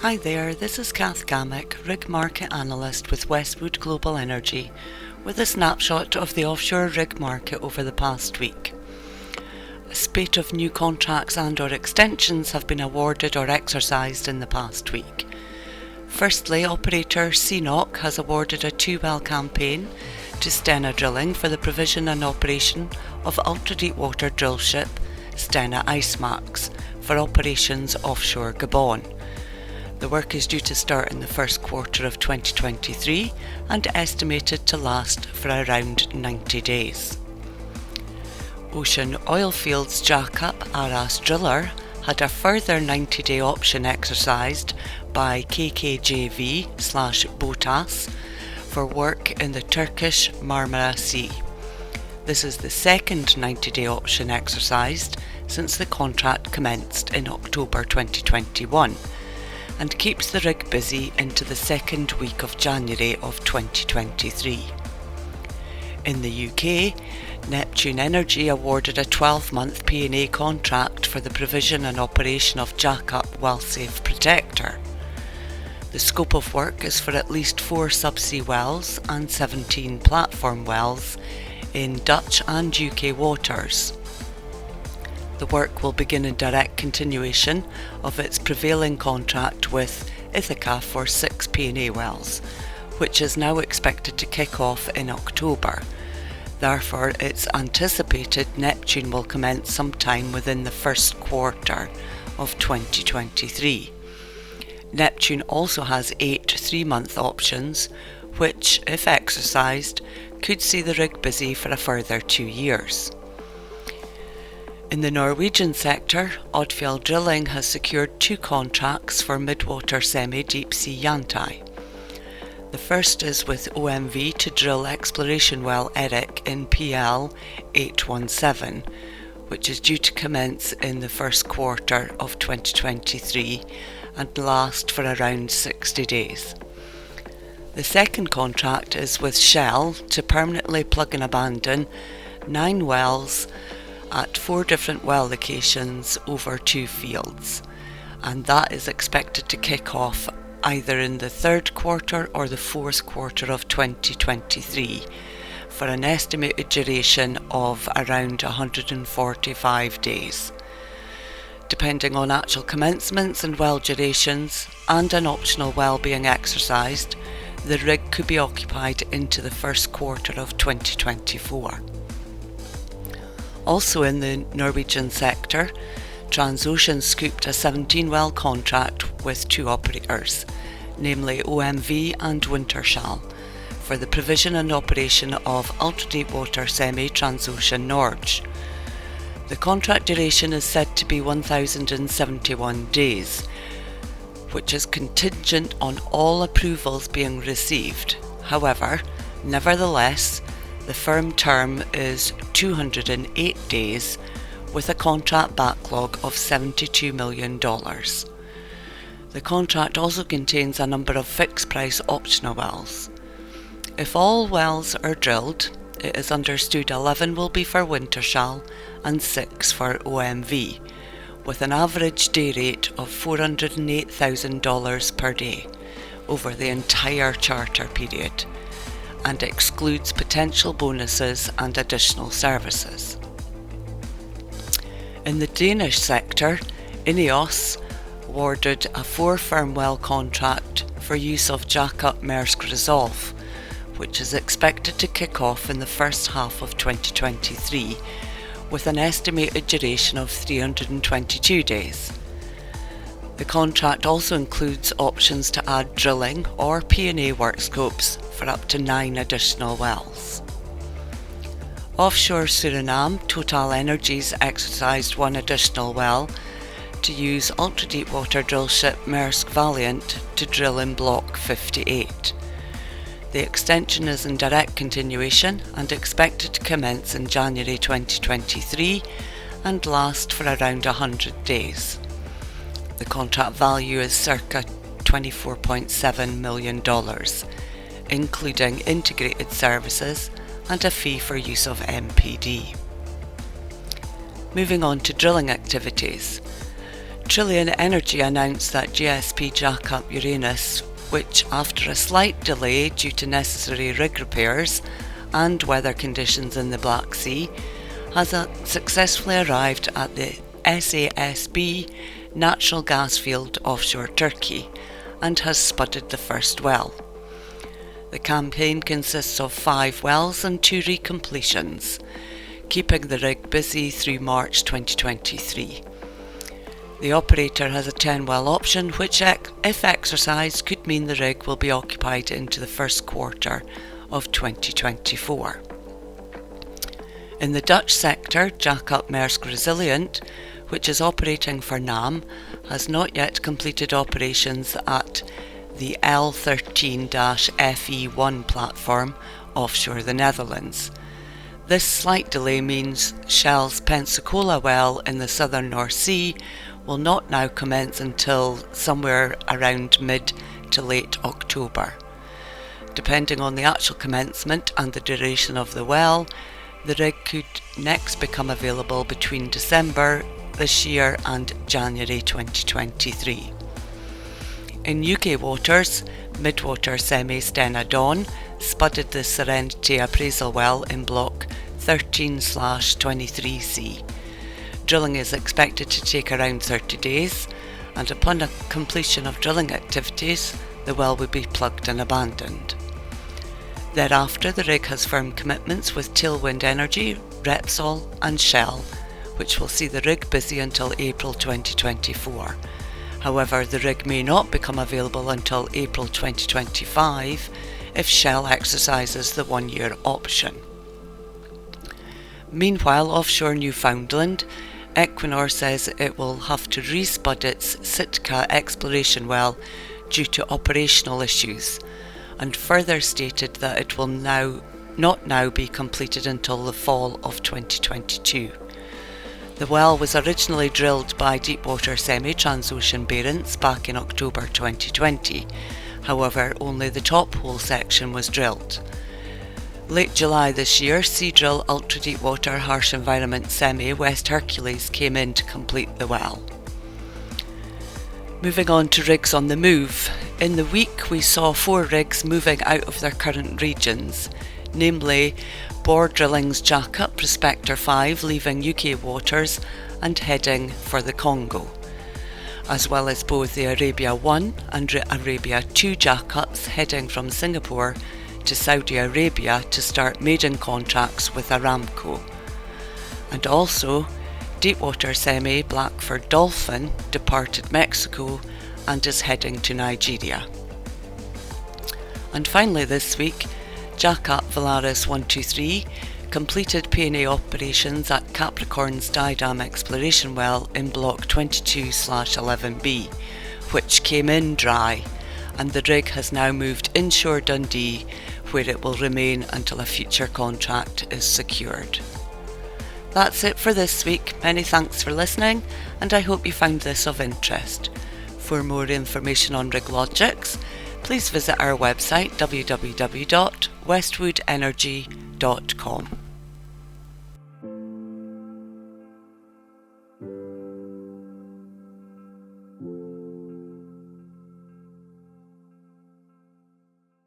Hi there, this is Kath Gammack, Rig Market Analyst with Westwood Global Energy, with a snapshot of the offshore rig market over the past week. A spate of new contracts and/or extensions have been awarded or exercised in the past week. Firstly, operator CNOOC has awarded a 2-well campaign to Stena Drilling for the provision and operation of ultra-deepwater drillship Stena IceMax for operations offshore Gabon. The work is due to start in the first quarter of 2023 and estimated to last for around 90 days. Ocean Oilfields jackup Aras Driller had a further 90-day option exercised by KKJV/BOTAS for work in the Turkish Marmara Sea. This is the second 90-day option exercised since the contract commenced in October 2021. And keeps the rig busy into the second week of January of 2023. In the UK, Neptune Energy awarded a 12-month P&A contract for the provision and operation of jackup Wellsafe Protector. The scope of work is for at least 4 subsea wells and 17 platform wells in Dutch and UK waters. The work will begin in direct continuation of its prevailing contract with Ithaca for 6 P&A wells, which is now expected to kick off in October. Therefore, it's anticipated Neptune will commence sometime within the first quarter of 2023. Neptune also has 8 3-month options, which, if exercised, could see the rig busy for a further 2 years. In the Norwegian sector, Odfjell Drilling has secured 2 contracts for midwater semi-deep sea Yantai. The first is with OMV to drill exploration well Erik in PL 817, which is due to commence in the first quarter of 2023 and last for around 60 days. The second contract is with Shell to permanently plug and abandon 9 wells at 4 different well locations over 2 fields, and that is expected to kick off either in the third quarter or the fourth quarter of 2023 for an estimated duration of around 145 days. Depending on actual commencements and well durations and an optional well being exercised, the rig could be occupied into the first quarter of 2024. Also in the Norwegian sector, Transocean scooped a 17-well contract with 2 operators, namely OMV and Wintershall, for the provision and operation of ultra-deepwater semi-Transocean Norge. The contract duration is said to be 1,071 days, which is contingent on all approvals being received. However, nevertheless, the firm term is 208 days with a contract backlog of $72 million. The contract also contains a number of fixed-price optional wells. If all wells are drilled, it is understood 11 will be for Wintershall and 6 for OMV, with an average day rate of $408,000 per day over the entire charter period, and excludes potential bonuses and additional services. In the Danish sector, INEOS awarded a 4 firm well contract for use of jackup Maersk Resolve, which is expected to kick off in the first half of 2023 with an estimated duration of 322 days. The contract also includes options to add drilling or P&A work scopes for up to 9 additional wells. Offshore Suriname, TotalEnergies exercised 1 additional well to use ultra-deepwater drillship Maersk Valiant to drill in Block 58. The extension is in direct continuation and expected to commence in January 2023 and last for around 100 days. The contract value is circa $24.7 million, including integrated services and a fee for use of MPD. Moving on to drilling activities. Trillion Energy announced that GSP jack-up Uranus, which after a slight delay due to necessary rig repairs and weather conditions in the Black Sea, has successfully arrived at the SASB natural gas field offshore Turkey and has spudded the first well. The campaign consists of 5 wells and 2 recompletions, keeping the rig busy through March 2023. The operator has a 10-well option, which, if exercised, could mean the rig will be occupied into the first quarter of 2024. In the Dutch sector, jack-up Maersk Resilient, which is operating for NAM, has not yet completed operations at the L13-FE1 platform offshore the Netherlands. This slight delay means Shell's Pensacola well in the southern North Sea will not now commence until somewhere around mid to late October. Depending on the actual commencement and the duration of the well, the rig could next become available between December this year and January 2023. In UK waters, Midwater Semi Stena Dawn spudded the Serenity appraisal well in Block 13/23C. Drilling is expected to take around 30 days, and upon the completion of drilling activities, the well will be plugged and abandoned. Thereafter, the rig has firm commitments with Tailwind Energy, Repsol and Shell, which will see the rig busy until April 2024. However, the rig may not become available until April 2025 if Shell exercises the 1-year option. Meanwhile, offshore Newfoundland, Equinor says it will have to respud its Sitka exploration well due to operational issues, and further stated that it will not be completed until the fall of 2022. The well was originally drilled by Deepwater Semi Transocean Barents back in October 2020. However, only the top hole section was drilled. Late July this year, Seadrill Ultra-Deepwater Harsh Environment Semi West Hercules came in to complete the well. Moving on to rigs on the move. In the week, we saw 4 rigs moving out of their current regions, namely Borr Drilling's jack-up Prospector 5 leaving UK waters and heading for the Congo, as well as both the Arabia 1 and Arabia 2 jack-ups heading from Singapore to Saudi Arabia to start maiden contracts with Aramco. And also, Deepwater Semi Blackford Dolphin departed Mexico and is heading to Nigeria. And finally this week, jack-up Valaris 123 completed P&A operations at Capricorn's Diadem exploration well in Block 22/11B, which came in dry, and the rig has now moved inshore Dundee, where it will remain until a future contract is secured. That's it for this week. Many thanks for listening, and I hope you found this of interest. For more information on rig logics, please visit our website www.westwoodenergy.com.